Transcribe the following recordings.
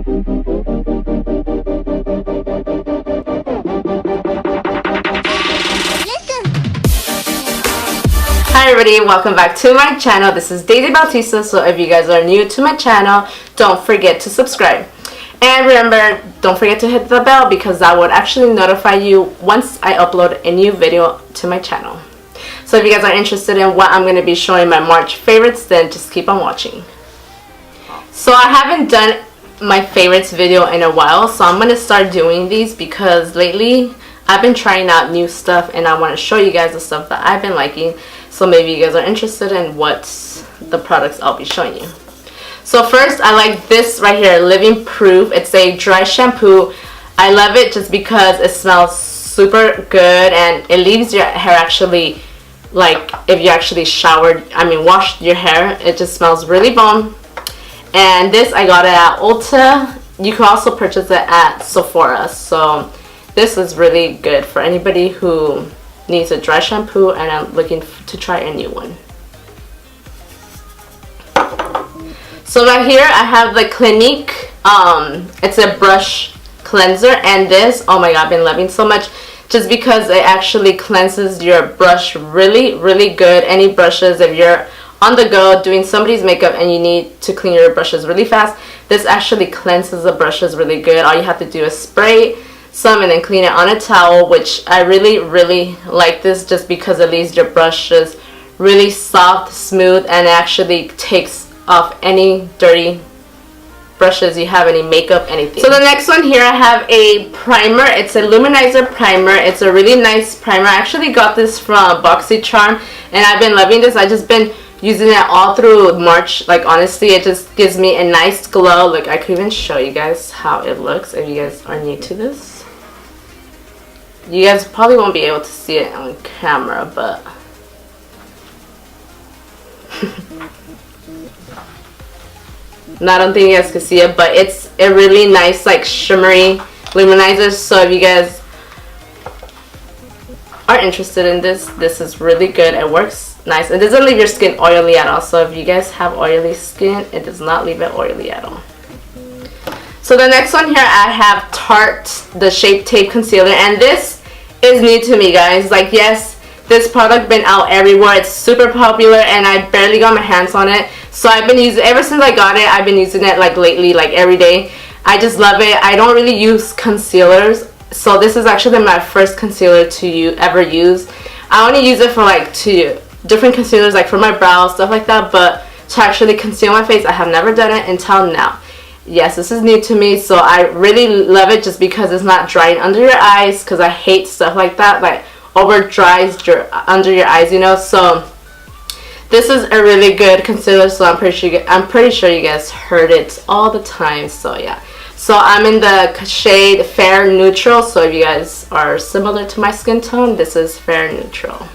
Hi everybody, welcome back to my channel. This is Daisy Bautista, so if you guys are new to my channel, don't forget to subscribe. And remember, don't forget to hit the bell because that would actually notify you once I upload a new video to my channel. So if you guys are interested in what I'm going to be showing my March favorites, then just keep on watching. So I haven't done my favorites video in a while, so I'm going to start doing these because lately I've been trying out new stuff and I want to show you guys the stuff that I've been liking. So maybe you guys are interested in what the products I'll be showing you. So first, I like this right here, Living Proof. It's a dry shampoo. I love it just because it smells super good and it leaves your hair actually, like if you actually washed your hair, it just smells really bomb. And this I got it at Ulta. You can also purchase it at Sephora. So this is really good for anybody who needs a dry shampoo and I'm looking to try a new one. So right here I have the Clinique. It's a brush cleanser, and this, oh my god, I've been loving so much just because it actually cleanses your brush really good. Any brushes, if you're on the go doing somebody's makeup and you need to clean your brushes really fast, this actually cleanses the brushes really good. All you have to do is spray some and then clean it on a towel, which I really like this just because it leaves your brushes really soft, smooth, and it actually takes off any dirty brushes you have, any makeup, anything. So the next one here, I have a primer. It's a luminizer primer. It's a really nice primer. I actually got this from BoxyCharm and I've been loving this. I just been using it all through March. Like honestly, it just gives me a nice glow. Like I could even show you guys how it looks if you guys are new to this. You guys probably won't be able to see it on camera, but I don't think you guys can see it, but it's a really nice like shimmery luminizer. So if you guys are interested in this, this is really good. It works nice. It doesn't leave your skin oily at all. So if you guys have oily skin, it does not leave it oily at all. So the next one here, I have Tarte, the Shape Tape Concealer, and this is new to me, guys. Like, yes, this product been out everywhere. It's super popular and I barely got my hands on it. So I've been using it ever since I got it. I've been using it like lately, like every day. I just love it. I don't really use concealers, so this is actually my first concealer to ever use. I only use it for like two different concealers, like for my brows, stuff like that, but to actually conceal my face, I have never done it until now. Yes, this is new to me, so I really love it just because it's not drying under your eyes, because I hate stuff like that, like over dries under your eyes, you know. So this is a really good concealer, so I'm pretty sure you guys heard it all the time. So yeah, so I'm in the shade Fair Neutral. So if you guys are similar to my skin tone, this is Fair Neutral.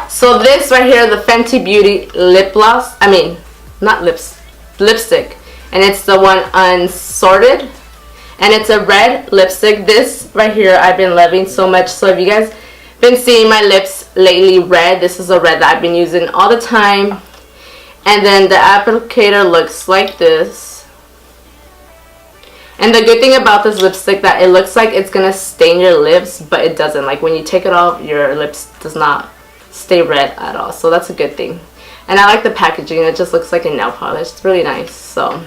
So this right here, the Fenty Beauty lip gloss, lipstick, and it's the one Unsorted, and it's a red lipstick. This right here I've been loving so much. So if you guys been seeing my lips lately red, this is a red that I've been using all the time. And then the applicator looks like this. And the good thing about this lipstick, that it looks like it's gonna stain your lips, but it doesn't. Like when you take it off, your lips does not stay red at all, so that's a good thing. And I like the packaging. It just looks like a nail polish. It's really nice. So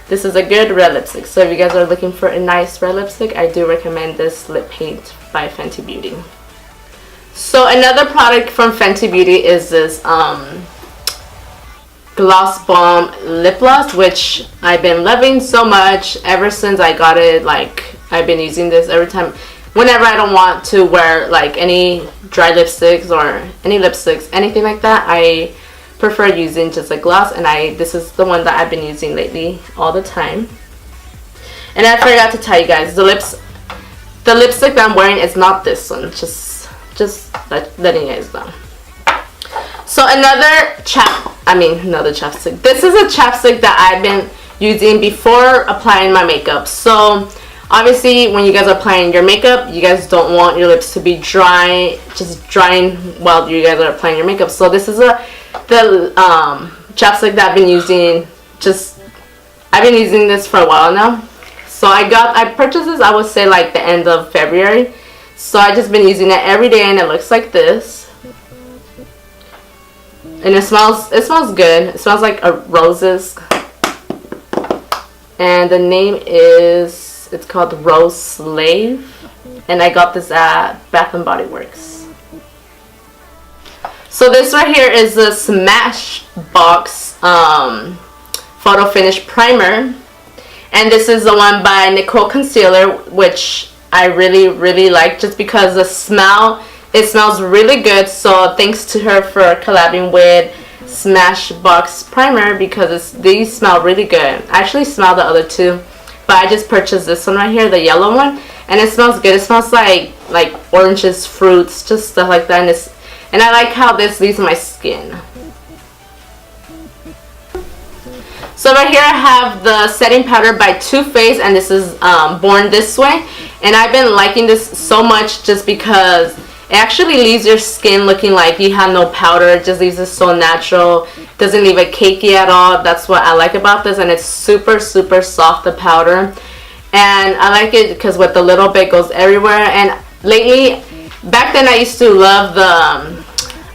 this is a good red lipstick. So if you guys are looking for a nice red lipstick, I do recommend this lip paint by Fenty Beauty. So another product from Fenty Beauty is this Gloss Bomb lip gloss, which I've been loving so much ever since I got it. Like I've been using this every time, whenever I don't want to wear like any dry lipsticks or any lipsticks, anything like that. I prefer using just a gloss, and this is the one that I've been using lately all the time. And I forgot to tell you guys, the lipstick that I'm wearing is not this one. Just letting you guys know. So another chapstick. This is a chapstick that I've been using before applying my makeup. So obviously when you guys are applying your makeup, you guys don't want your lips to be dry, just drying while you guys are applying your makeup. So this is the chapstick that I've been using. I've been using this for a while now. So I purchased this, I would say, like the end of February. So I just been using it every day, and it looks like this. And it smells good. It smells like roses. And the name is, it's called Rose Slave. And I got this at Bath and Body Works. So this right here is the Smashbox Photo Finish Primer. And this is the one by Nicole Concealer, which I really like, just because it smells really good. So thanks to her for collabing with Smashbox Primer, because these smell really good. I actually smell the other two, but I just purchased this one right here, the yellow one, and it smells good. It smells like oranges, fruits, just stuff like that. And I like how this leaves my skin. So right here I have the setting powder by Too Faced, and this is Born This Way. And I've been liking this so much just because it actually leaves your skin looking like you have no powder. It just leaves it so natural. Doesn't leave it cakey at all. That's what I like about this. And it's super soft, the powder. And I like it because with the little bit goes everywhere. And lately, back then I used to love the,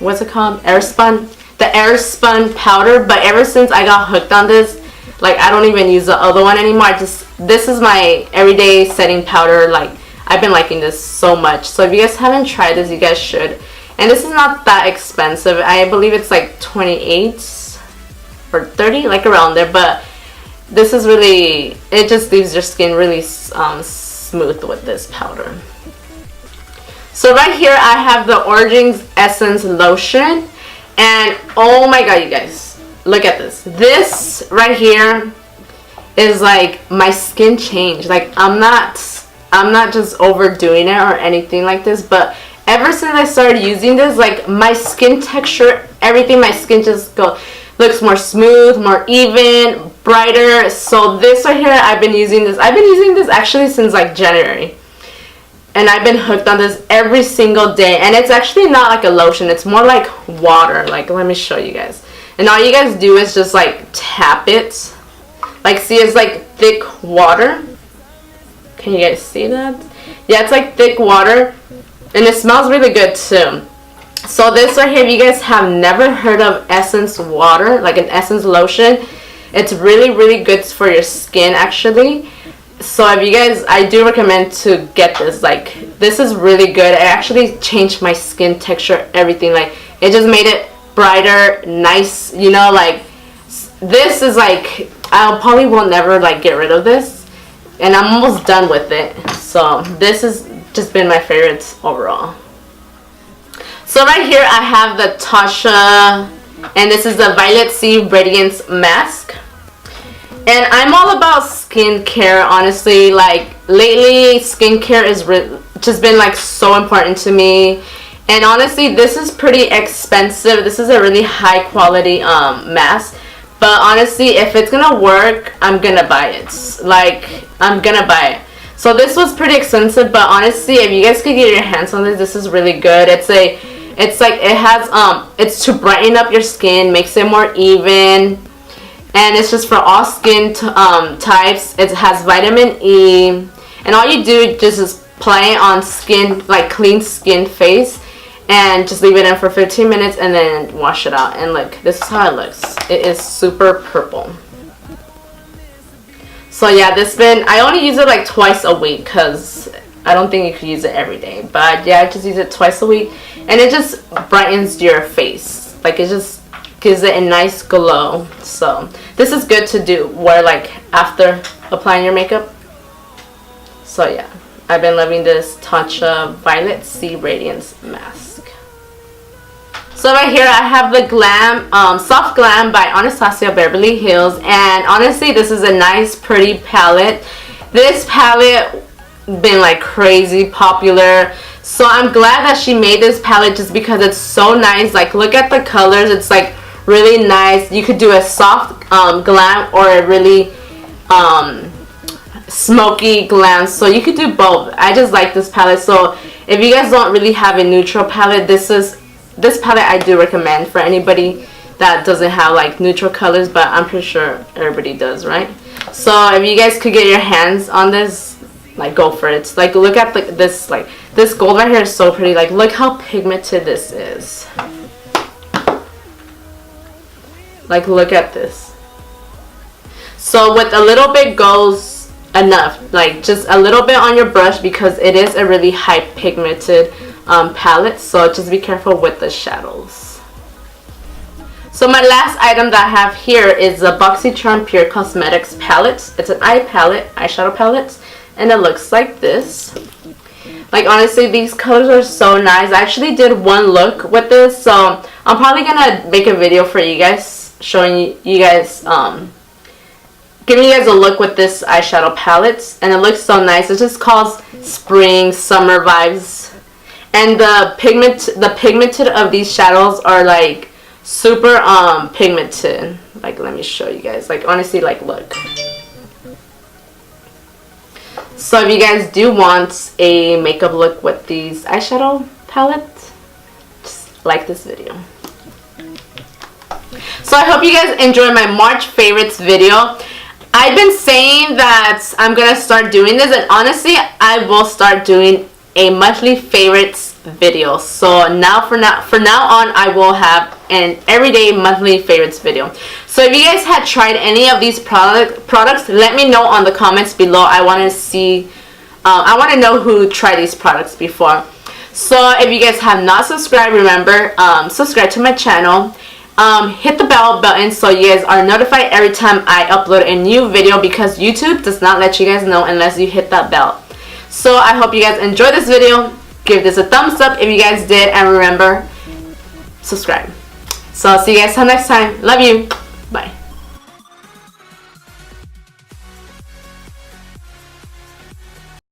what's it called? Airspun. The Airspun powder. But ever since I got hooked on this, like, I don't even use the other one anymore. This is my everyday setting powder. Like, I've been liking this so much. So if you guys haven't tried this, you guys should. And this is not that expensive. I believe it's like 28 or 30, like around there. But this is really, it just leaves your skin really smooth with this powder. So right here I have the Origins Essence Lotion. And oh my god, you guys, look at this. This right here is like my skin changed. Like, I'm not just overdoing it or anything like this, but ever since I started using this, like, my skin texture, everything, my skin just looks more smooth, more even, brighter. So this right here, I've been using this actually since like January, and I've been hooked on this every single day. And it's actually not like a lotion, it's more like water. Like, let me show you guys. And all you guys do is just like tap it. Like, see, it's like thick water. Can you guys see that? Yeah, it's like thick water, and it smells really good too. So this right here, if you guys have never heard of Essence water, like an Essence lotion, it's really good for your skin actually. So if you guys, I do recommend to get this. Like, this is really good. It actually changed my skin texture, everything. Like, it just made it brighter, nice, you know. Like, this is like, I probably will never like get rid of this, and I'm almost done with it. So this has just been my favorites overall. So right here I have the Tasha, and this is the Violet C Radiance Mask. And I'm all about skincare, honestly. Like, lately skincare is just been like so important to me. And honestly, this is pretty expensive. This is a really high quality mask. But honestly, if it's gonna work, I'm gonna buy it. Like, I'm gonna buy it. So this was pretty expensive, but honestly, if you guys could get your hands on this, this is really good. It's to brighten up your skin, makes it more even, and it's just for all skin types. It has vitamin E, and all you do is apply it on skin, like clean skin face, and just leave it in for 15 minutes and then wash it out. And look, this is how it looks. It is super purple. So yeah, I only use it like twice a week because I don't think you could use it every day. But yeah, I just use it twice a week, and it just brightens your face. Like, it just gives it a nice glow. So this is good to wear like after applying your makeup. So yeah, I've been loving this Tatcha Violet C Radiance Mask. So right here I have the Soft Glam by Anastasia Beverly Hills. And honestly, this is a nice, pretty palette. This palette been like crazy popular. So I'm glad that she made this palette just because it's so nice. Like, look at the colors. It's like really nice. You could do a soft glam or a really smoky glam. So you could do both. I just like this palette. So if you guys don't really have a neutral palette, this palette I do recommend for anybody that doesn't have like neutral colors, but I'm pretty sure everybody does, right? So if you guys could get your hands on this, like, go for it. It's like, look at this, like, this gold right here is so pretty. Like, look how pigmented this is. Like, look at this. So with a little bit goes enough, like just a little bit on your brush, because it is a really high pigmented palette, so just be careful with the shadows. So my last item that I have here is the BoxyCharm Pure Cosmetics palette. It's an eyeshadow palette, and it looks like this. Like, honestly, these colors are so nice. I actually did one look with this, so I'm probably gonna make a video for you guys showing you guys giving you guys a look with this eyeshadow palette, and it looks so nice. It just calls spring, summer vibes, and the pigmented of these shadows are like super pigmented. Like, let me show you guys. Like, honestly, like, look. So if you guys do want a makeup look with these eyeshadow palettes, just like this video. So I hope you guys enjoyed my March favorites video. I've been saying that I'm gonna start doing this, and honestly, I will start doing a monthly favorites video. So now, for now on, I will have an everyday monthly favorites video. So if you guys had tried any of these products, let me know on the comments below. I want to see, I want to know who tried these products before. So if you guys have not subscribed, remember, subscribe to my channel. Hit the bell button so you guys are notified every time I upload a new video, because YouTube does not let you guys know unless you hit that bell. So I hope you guys enjoyed this video. Give this a thumbs up if you guys did, and remember, subscribe. So I'll see you guys till next time. Love you.